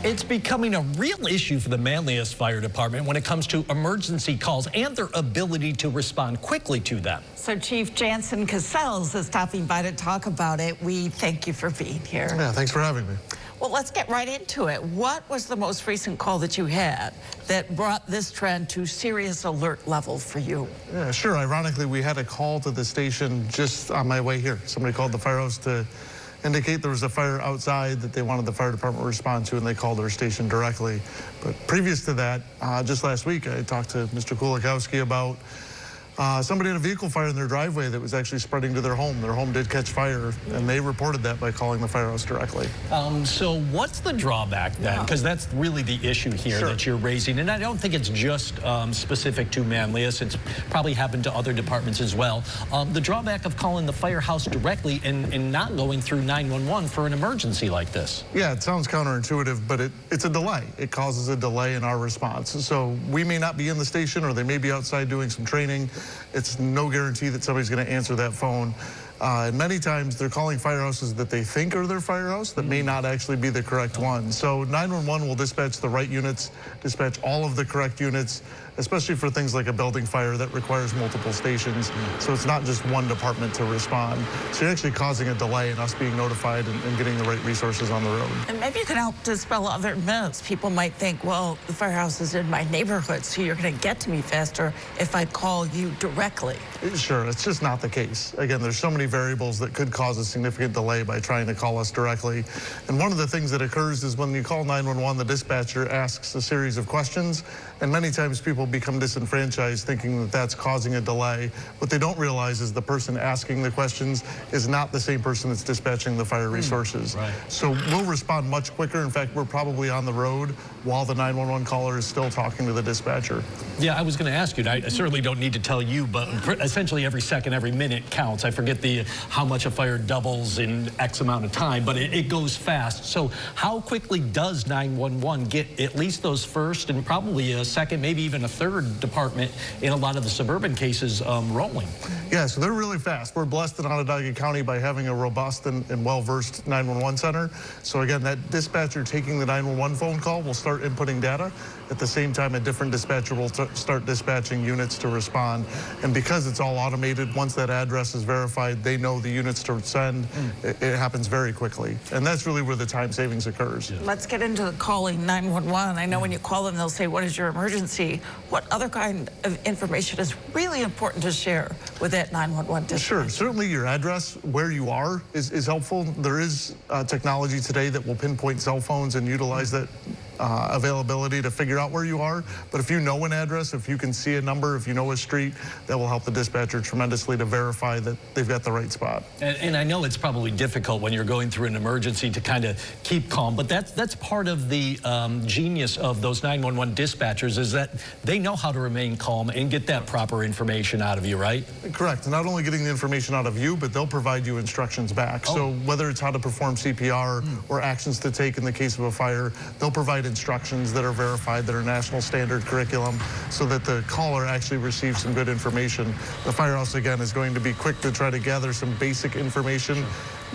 It's becoming a real issue for the Manlius Fire Department when it comes to emergency calls and their ability to respond quickly to them. So Chief Jansen Casscles is stopping by to talk about it. We thank you for being here. Yeah, thanks for having me. Well, let's get right into it. What was the most recent call that you had that brought this trend to serious alert level for you? Yeah, sure. Ironically, we had a call to the station just on my way here. Somebody called the firehouse to indicate there was a fire outside that they wanted the fire department to respond to, and they called our station directly. But previous to that, just last week, I talked to Mr. Kulikowski about somebody had a vehicle fire in their driveway that was actually spreading to their home. Their home did catch fire, and they reported that by calling the firehouse directly. So what's the drawback then? Because that's really the issue here that you're raising. And I don't think it's just specific to Manlius. It's probably happened to other departments as well. The drawback of calling the firehouse directly and not going through 911 for an emergency like this. Yeah, it sounds counterintuitive, but it's a delay. It causes a delay in our response. So we may not be in the station, or they may be outside doing some training. It's no guarantee that somebody's going to answer that phone. And many times they're calling firehouses that they think are their firehouse that may not actually be the correct one. So 911 will dispatch the right units, dispatch all of the correct units, especially for things like a building fire that requires multiple stations. So it's not just one department to respond. So you're actually causing a delay in us being notified and getting the right resources on the road. And maybe you can help dispel other myths. People might think, well, the firehouse is in my neighborhood, so you're going to get to me faster if I call you directly. Sure, it's just not the case. Again, there's so many variables that could cause a significant delay by trying to call us directly. And one of the things that occurs is when you call 911, the dispatcher asks a series of questions, and many times people become disenfranchised thinking that that's causing a delay. What they don't realize is the person asking the questions is not the same person that's dispatching the fire resources. So we'll respond much quicker. In fact, we're probably on the road while the 911 caller is still talking to the dispatcher. Yeah, I was going to ask you, I certainly don't need to tell you, but essentially every second, every minute counts. I forget how much a fire doubles in X amount of time, but it goes fast. So how quickly does 911 get at least those first and probably a second, maybe even a third department in a lot of the suburban cases rolling? Yeah, so they're really fast. We're blessed in Onondaga County by having a robust and well-versed 911 center. So again, that dispatcher taking the 911 phone call will start inputting data. At the same time, a different dispatcher will start dispatching units to respond. And because it's all automated, once that address is verified, they know the units to send. It happens very quickly. And that's really where the time savings occurs. Let's get into calling 911. I know when you call them, they'll say, what is your emergency? What other kind of information is really important to share with that 911 dispatcher? Sure, certainly your address, where you are, is helpful. There is technology today that will pinpoint cell phones and utilize that availability to figure out where you are. But if you know an address, if you can see a number, if you know a street, that will help the dispatcher tremendously to verify that they've got the right spot. And I know it's probably difficult when you're going through an emergency to kind of keep calm, but that's part of the genius of those 911 dispatchers is that they know how to remain calm and get that proper information out of you, right? Correct. Not only getting the information out of you, but they'll provide you instructions back. So whether it's how to perform CPR or actions to take in the case of a fire, they'll provide instructions that are verified, that are national standard curriculum, so that the caller actually receives some good information. The firehouse, again, is going to be quick to try to gather some basic information.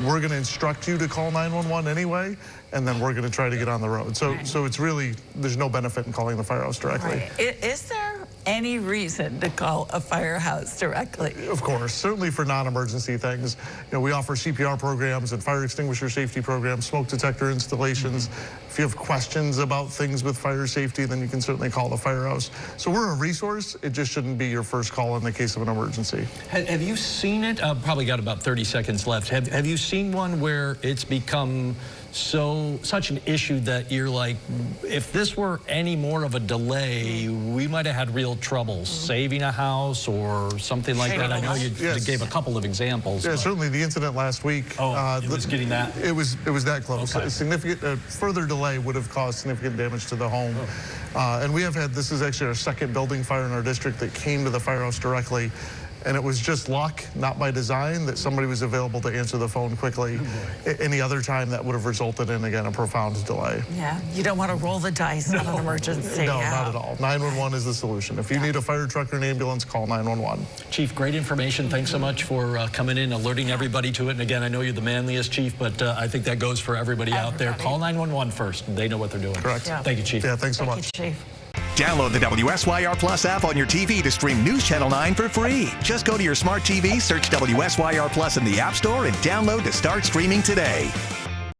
We're going to instruct you to call 911 anyway, and then we're going to try to get on the road. So it's really, there's no benefit in calling the firehouse directly. Is there any reason to call a firehouse directly? Of course, certainly for non-emergency things. You know, we offer CPR programs and fire extinguisher safety programs, smoke detector installations. If you have questions about things with fire safety, then you can certainly call the firehouse. So we're a resource. It just shouldn't be your first call in the case of an emergency. Have you seen it? Probably got about 30 seconds left. Have you seen one where it's become such an issue that you're like, if this were any more of a delay, we might have had real trouble saving a house or something like that? I know you gave a couple of examples. Yeah, certainly the incident last week. It was getting that? It was that close. A significant further delay would have caused significant damage to the home. And we have had, this is actually our second building fire in our district that came to the firehouse directly. And it was just luck, not by design, that somebody was available to answer the phone quickly. Any other time, that would have resulted in, again, a profound delay. Yeah, you don't want to roll the dice on an emergency. No, yeah. not at all. 911 is the solution. If you need a fire truck or an ambulance, call 911. Chief, great information. Thanks so much for coming in, alerting everybody to it. And again, I know you're the manliest chief, but I think that goes for everybody out there. Call 911 first. They know what they're doing. Correct. Yeah. Thank you, Chief. Yeah, thanks so much. Thank you, Chief. Download the WSYR Plus app on your TV to stream News Channel 9 for free. Just go to your smart TV, search WSYR Plus in the App Store, and download to start streaming today.